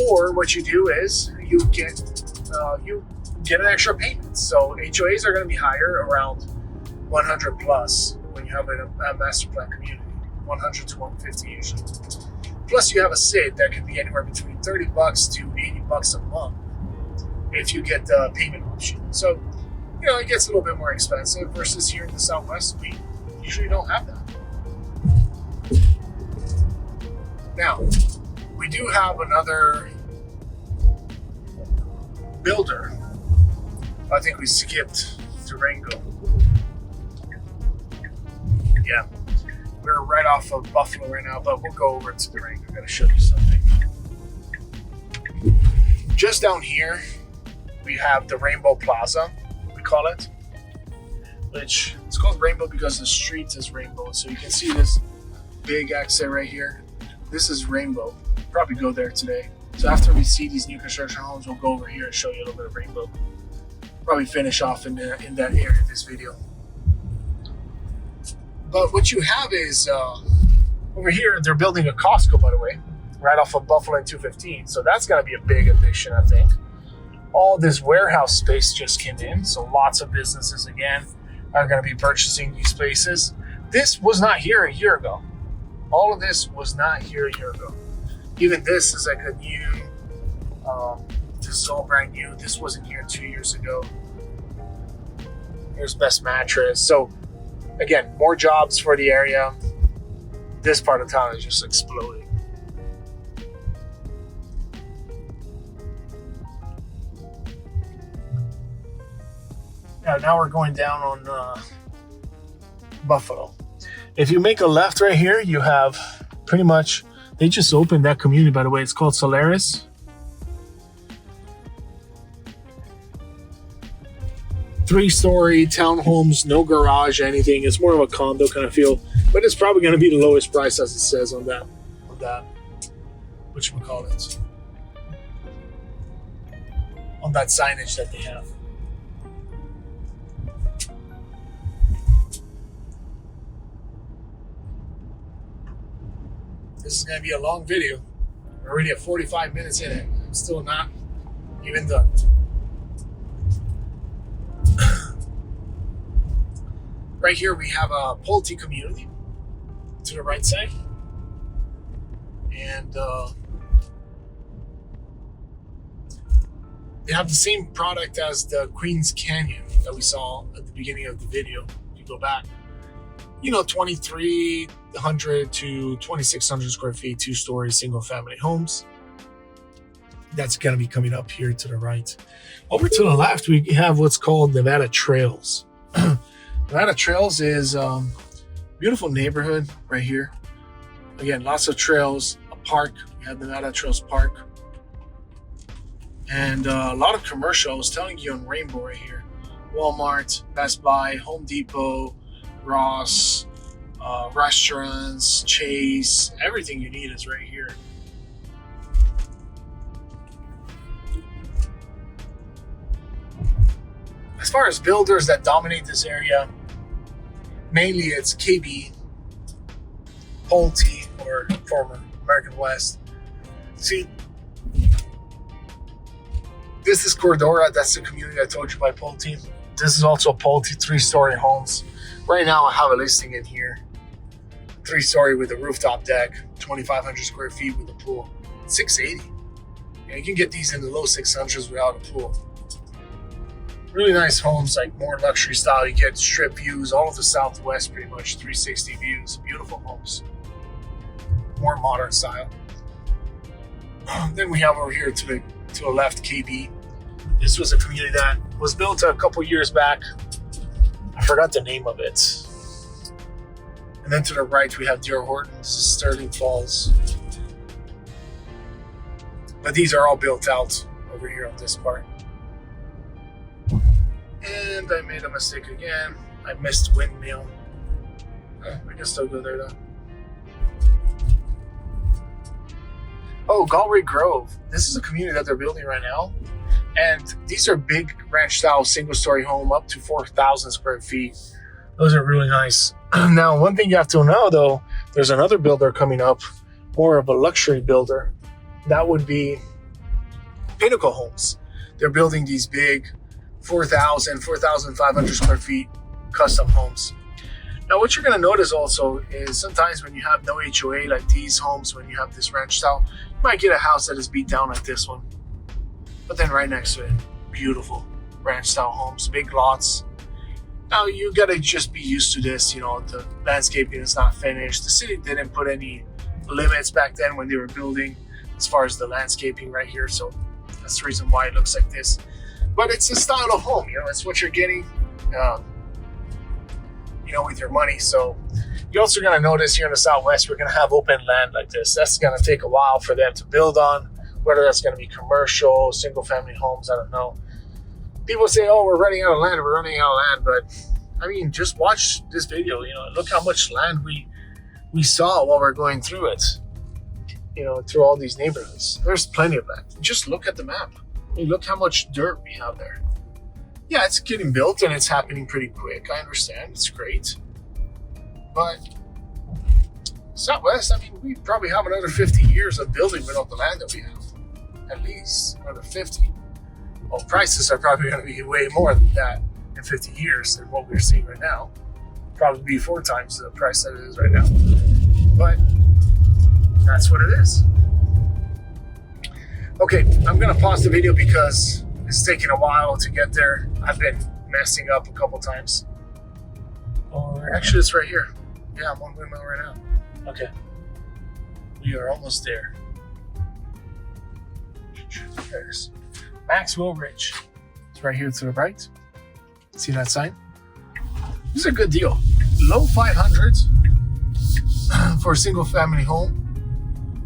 Or what you do is you get an extra payment. So HOAs are going to be higher, around 100 plus when you have a master plan community, 100 to 150 usually. Plus you have a SID that can be anywhere between $30 to $80 a month if you get the payment option. So, you know, it gets a little bit more expensive versus here in the Southwest, we usually don't have that. Now, we do have another builder. I think we skipped Durango. Yeah, we're right off of Buffalo right now, but we'll go over to Durango. I'm going to show you something. Just down here, we have the Rainbow Plaza, we call it, which it's called Rainbow because the street is rainbow. So you can see this big exit right here. This is Rainbow. Probably go there today. So after we see these new construction homes, we'll go over here and show you a little bit of Rainbow. Probably finish off in that area in this video. But what you have is over here, they're building a Costco, by the way, right off of Buffalo and 215. So that's going to be a big addition, I think. All this warehouse space just came in. So lots of businesses, again, are going to be purchasing these spaces. this was not here a year ago. All of this was not here a year ago. Even this is like a new, this is all brand new. This wasn't here 2 years ago. Here's Best Mattress. So again, more jobs for the area. This part of town is just exploding. Yeah, now we're going down on Buffalo. If you make a left right here, you have pretty much, they just opened that community, by the way. It's called Solaris. 3-story townhomes, no garage, anything. It's more of a condo kind of feel, but it's probably going to be the lowest price, as it says on that whatchamacallit, on that signage that they have. This is going to be a long video. We're already at 45 minutes in it. I'm still not even done. Right here we have a Pulte community to the right side. And they have the same product as the Queens Canyon that we saw at the beginning of the video. If you go back, you know, 2,300 to 2,600 square feet, 2-story single family homes. That's going to be coming up here to the right. Over to the left, we have what's called Nevada Trails. Nevada Trails is a beautiful neighborhood right here. Again, lots of trails, a park. We have Nevada Trails Park. And a lot of commercial. I was telling you on Rainbow right here. Walmart, Best Buy, Home Depot, Ross, restaurants, Chase, everything you need is right here. As far as builders that dominate this area, mainly it's KB, Pulte, or former American West. See, this is Cordora. That's the community I told you by Pulte. This is also Pulte 3-story homes. Right now I have a listing in here. 3-story with a rooftop deck, 2,500 square feet with a pool. 680. And you can get these in the low 600s without a pool. Really nice homes, like more luxury style. You get strip views, all of the Southwest pretty much, 360 views. Beautiful homes. More modern style. Then we have over here to the left, KB. This was a community that was built a couple years back. I forgot the name of it. And then to the right, we have D.R. Horton. This is Sterling Falls. But these are all built out over here on this part. And I made a mistake again. I missed Windmill. I can still go there though. Oh, Galway Grove. This is a community that they're building right now. And these are big ranch style single-story home up to 4,000 square feet. Those are really nice. Now, one thing you have to know though, there's another builder coming up, more of a luxury builder. That would be Pinnacle Homes. They're building these big 4,000, 4,500 square feet custom homes. Now, what you're going to notice also is sometimes when you have no HOA like these homes, when you have this ranch style, you might get a house that is beat down like this one. But then right next to it, beautiful ranch style homes, big lots. Now, you got to just be used to this. You know, the landscaping is not finished. The city didn't put any limits back then when they were building as far as the landscaping right here. So that's the reason why it looks like this. But it's a style of home, you know, it's what you're getting, you know, with your money. So you're also going to notice here in the Southwest, we're going to have open land like this. That's going to take a while for them to build on, whether that's going to be commercial, single family homes, I don't know. People say, oh, we're running out of land, but I mean, just watch this video, you know, look how much land we saw while we're going through it, you know, through all these neighborhoods. There's plenty of land. Just look at the map. Hey, look how much dirt we have there. Yeah, it's getting built and it's happening pretty quick. I understand. It's great. But Southwest, I mean, we probably have another 50 years of building without the land that we have. At least another 50. Well, prices are probably going to be way more than that in 50 years than what we're seeing right now. probably be 4 times the price that it is right now. But that's what it is. Okay, I'm gonna pause the video because it's taking a while to get there. I've been messing up a couple times. Or actually, it's right here. Yeah, I'm on Windmill right now. Okay, we are almost there. There's Maxwell Ridge. It's right here to the right. See that sign? This is a good deal. Low 500s for a single family home.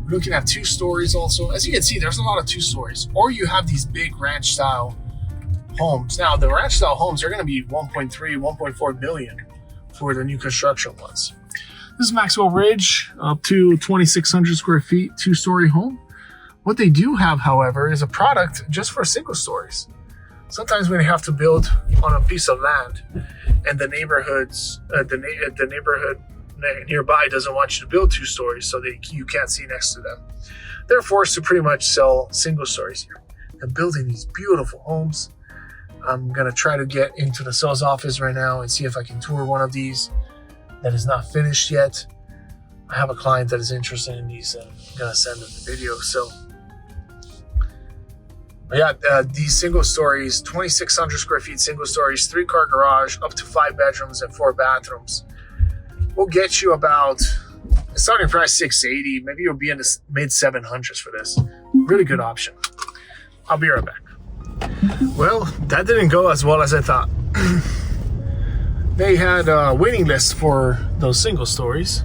We're looking at 2 stories also. As you can see, there's a lot of 2 stories. Or you have these big ranch style homes. Now, the ranch style homes are going to be 1.3, 1.4 million for the new construction ones. This is Maxwell Ridge, up to 2,600 square feet, 2-story home. What they do have, however, is a product just for single stories. Sometimes when you have to build on a piece of land and the neighborhoods, the neighborhood nearby doesn't want you to build 2 stories, so you can't see next to them. They're forced to pretty much sell single stories here. They're building these beautiful homes. I'm gonna try to get into the sales office right now and see if I can tour one of these that is not finished yet. I have a client that is interested in these, and I'm gonna send them the video. So, but yeah, these single stories, 2,600 square feet single stories, 3-car garage, up to 5 bedrooms and 4 bathrooms. We'll get you about starting price $680. Maybe you'll be in the mid 700s for this. Really good option. I'll be right back. Well, that didn't go as well as I thought. They had a waiting list for those single stories.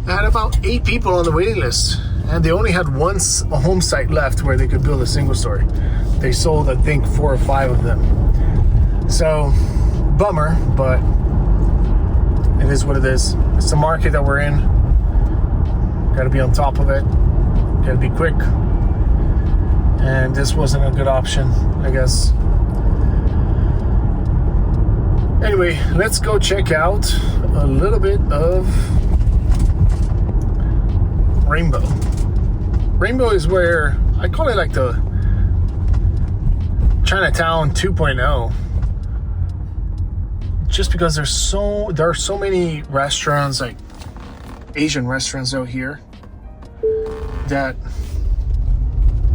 They had about 8 people on the waiting list, and they only had a home site left where they could build a single story. They sold, I think, 4 or 5 of them. So, bummer, but it is what it is. It's the market that we're in. Gotta be on top of it. Gotta be quick. And this wasn't a good option, I guess. Anyway, let's go check out a little bit of Rainbow. Rainbow is where, I call it like the Chinatown 2.0. Just because there are so many restaurants, like Asian restaurants out here, that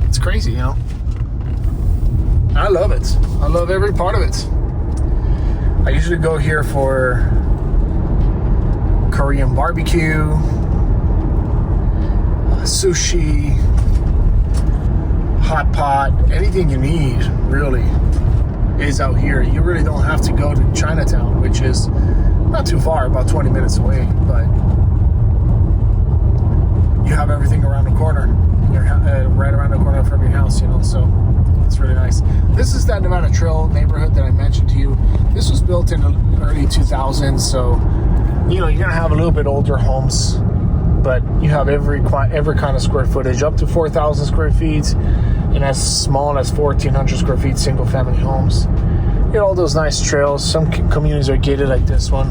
it's crazy, you know. I love it. I love every part of it. I usually go here for Korean barbecue, sushi, hot pot, anything you need really is out here. You really don't have to go to Chinatown, which is not too far, about 20 minutes away, but you have everything around the corner. You're right around the corner from your house, you know, so it's really nice. This is that Nevada Trail neighborhood that I mentioned to you. This was built in the early 2000s, so, you know, you're gonna have a little bit older homes, but you have every kind of square footage, up to 4,000 square feet, and as small as 1,400 square feet single family homes. You get all those nice trails. Some communities are gated like this one.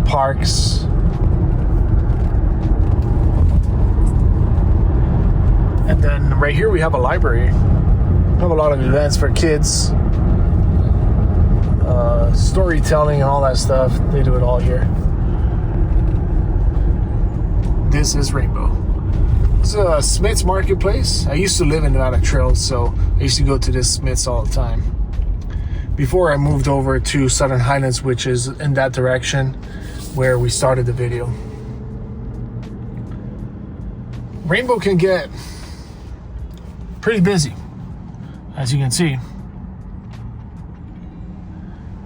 Parks. And then right here we have a library. We have a lot of events for kids. Storytelling and all that stuff. They do it all here. This is Rainbow. It's a Smith's Marketplace. I used to live in Nevada Trail, so I used to go to this Smith's all the time. Before I moved over to Southern Highlands, which is in that direction where we started the video. Rainbow can get pretty busy, as you can see.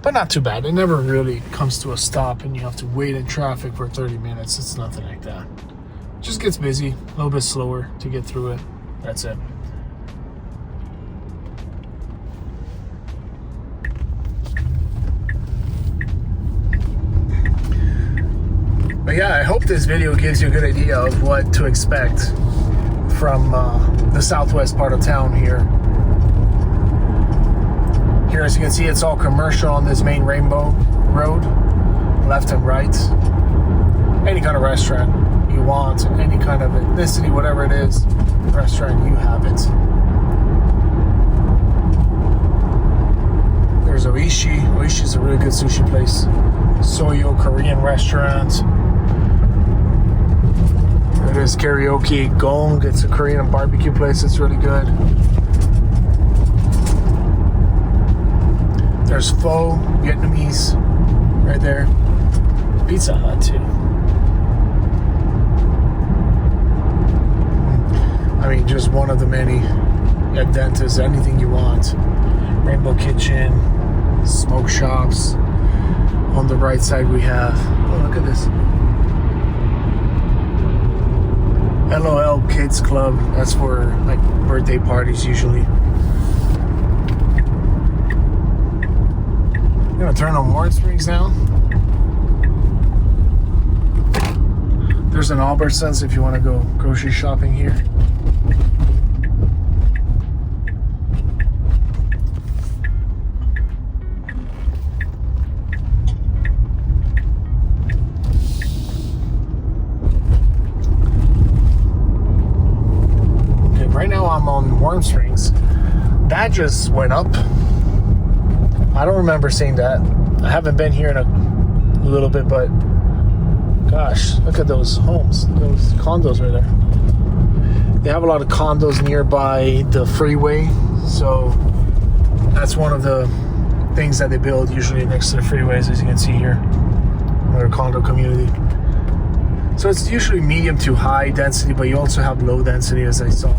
But not too bad. It never really comes to a stop and you have to wait in traffic for 30 minutes. It's nothing like that. It just gets busy, a little bit slower to get through it. That's it. But yeah, I hope this video gives you a good idea of what to expect from the southwest part of town here. Here, as you can see, it's all commercial on this main Rainbow Road, left and right. Any kind of restaurant you want, any kind of ethnicity, whatever it is, restaurant, you have it. There's Oishi. Oishi is a really good sushi place. Soyo Korean restaurant. It is karaoke. Gong, it's a Korean barbecue place. It's really good. There's Pho, Vietnamese, right there. Pizza Hut too. I mean, just one of the many. You have dentists, anything you want. Rainbow Kitchen, smoke shops. On the right side we have, oh, look at this. LOL Kids Club. That's for like birthday parties usually. I'm gonna turn on Warren Springs now. There's an Albertsons if you want to go grocery shopping here. Okay, right now I'm on Warm Springs. That just went up. I don't remember seeing that. I haven't been here in a little bit, but gosh, look at those homes, those condos right there. They have a lot of condos nearby the freeway, so that's one of the things that they build usually next to the freeways, as you can see here, or a condo community. So it's usually medium to high density, but you also have low density, as I saw.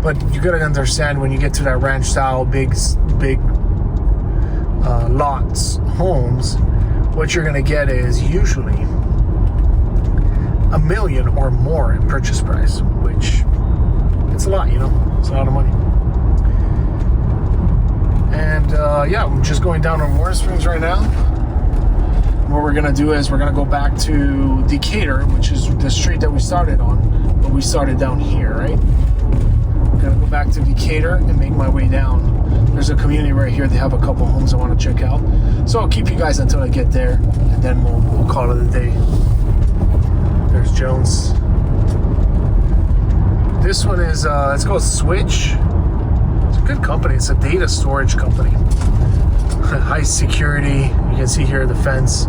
But you gotta understand, when you get to that ranch style, big lots, homes, what you're gonna get is usually $1 million or more in purchase price, which it's a lot, you know, it's a lot of money. And yeah, I'm just going down on Warren Springs right now. What we're gonna do is we're gonna go back to Decatur, which is the street that we started on, but we started down here, right? I'm gonna go back to Decatur and make my way down. There's a community right here. They have a couple homes I want to check out. So I'll keep you guys until I get there, and then we'll call it a day. There's Jones. This one is, it's called Switch. It's a good company. It's a data storage company. High security. You can see here the fence.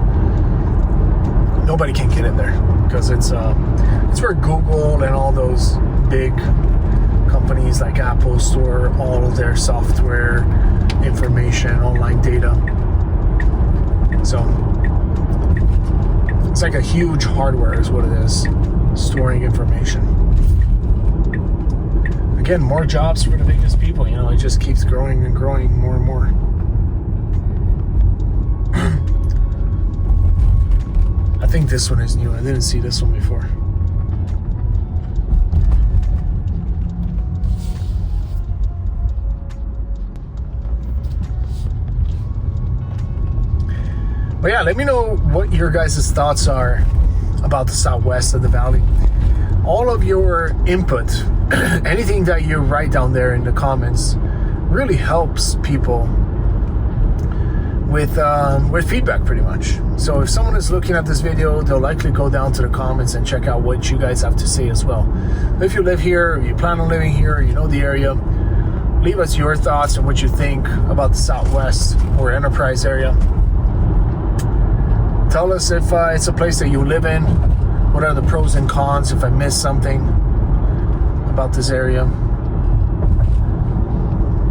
Nobody can get in there because it's where Google and all those big companies like Apple store all of their software, information, online data. So it's like a huge hardware is what it is, storing information. Again, more jobs for the biggest people, you know, it just keeps growing and growing more and more. I think this one is new. I didn't see this one before. But yeah, let me know what your guys' thoughts are about the southwest of the valley. All of your input, anything that you write down there in the comments, really helps people with feedback pretty much. So if someone is looking at this video, they'll likely go down to the comments and check out what you guys have to say as well. If you live here, or you plan on living here, or you know the area, leave us your thoughts and what you think about the southwest or Enterprise area. Tell us if it's a place that you live in. What are the pros and cons if I missed something about this area?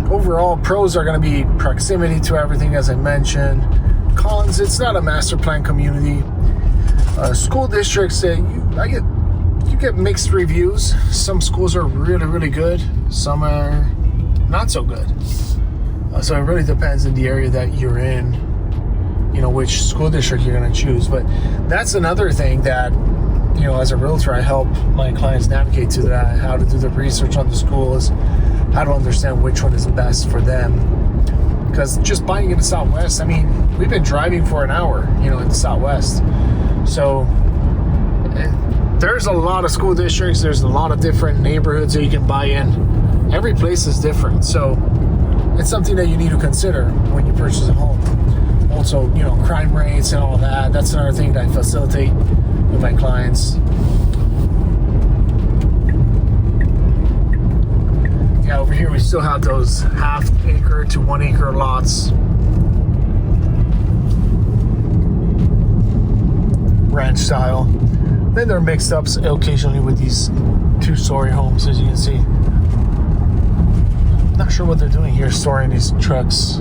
Overall, pros are going to be proximity to everything, as I mentioned. Cons, it's not a master plan community. School districts, you get mixed reviews. Some schools are really, really good. Some are not so good. So it really depends in the area that you're in, you know, which school district you're going to choose. But that's another thing that, you know, as a realtor, I help my clients navigate to that, how to do the research on the schools, how to understand which one is best for them. Because just buying in the Southwest, I mean, we've been driving for an hour, you know, in the Southwest. So there's a lot of school districts. There's a lot of different neighborhoods that you can buy in. Every place is different. So it's something that you need to consider when you purchase a home. Also, you know, crime rates and all that. That's another thing that I facilitate with my clients. Yeah, over here we still have those half-acre to 1-acre lots. ranch style. Then they're mixed up occasionally with these 2-story homes, as you can see. Not sure what they're doing here, storing these trucks.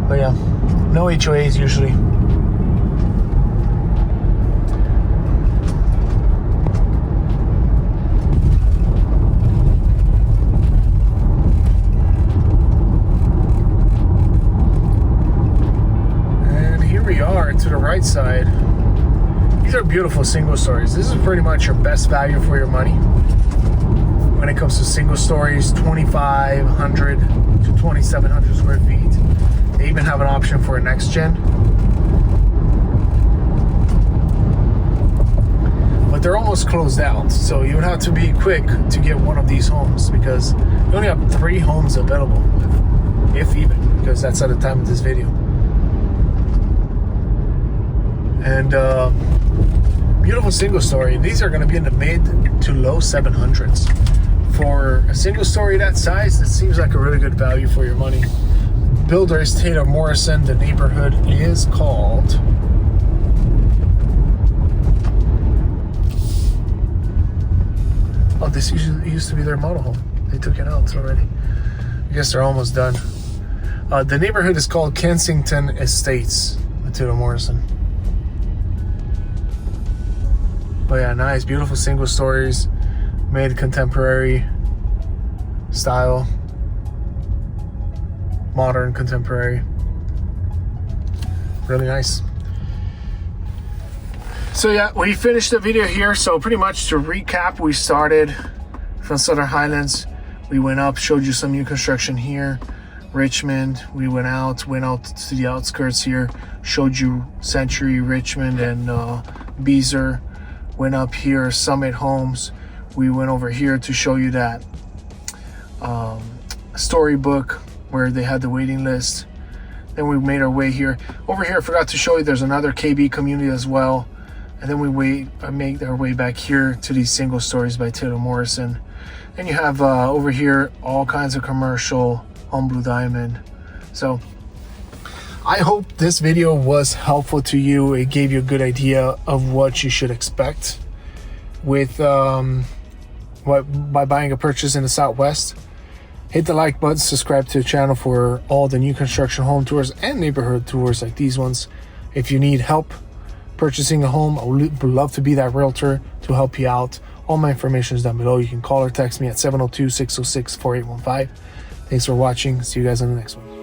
But yeah, no HOAs usually. And here we are to the right side. These are beautiful single stories. This is pretty much your best value for your money when it comes to single stories, 2,500 to 2,700 square feet. They even have an option for a next gen. But they're almost closed out, so you would have to be quick to get one of these homes because you only have 3 homes available, if even, because that's at the time of this video. And beautiful single story. These are going to be in the mid to low 700s. For a single story that size, it seems like a really good value for your money. Builder is Taylor Morrison. The neighborhood is called this used to be their model home. They took it out already. I guess they're almost done. The neighborhood is called Kensington Estates with Taylor Morrison. But yeah, nice, beautiful single stories, made contemporary style, modern contemporary, really nice. So yeah, we finished the video here. So pretty much to recap, we started from Southern Highlands, we went up, showed you some new construction here. Richmond, we went out to the outskirts here, showed you Century, Richmond, and Beezer. Went up here, Summit Homes. We went over here to show you that storybook where they had the waiting list. Then we made our way here. Over here, I forgot to show you, there's another KB community as well. And then we make our way back here to these single stories by Taylor Morrison. And you have over here all kinds of commercial on Blue Diamond. So I hope this video was helpful to you. It gave you a good idea of what you should expect with by buying a purchase in the Southwest. Hit the like button, subscribe to the channel for all the new construction home tours and neighborhood tours like these ones. If you need help purchasing a home, I would love to be that realtor to help you out. All my information is down below. You can call or text me at 702-606-4815. Thanks for watching. See you guys on the next one.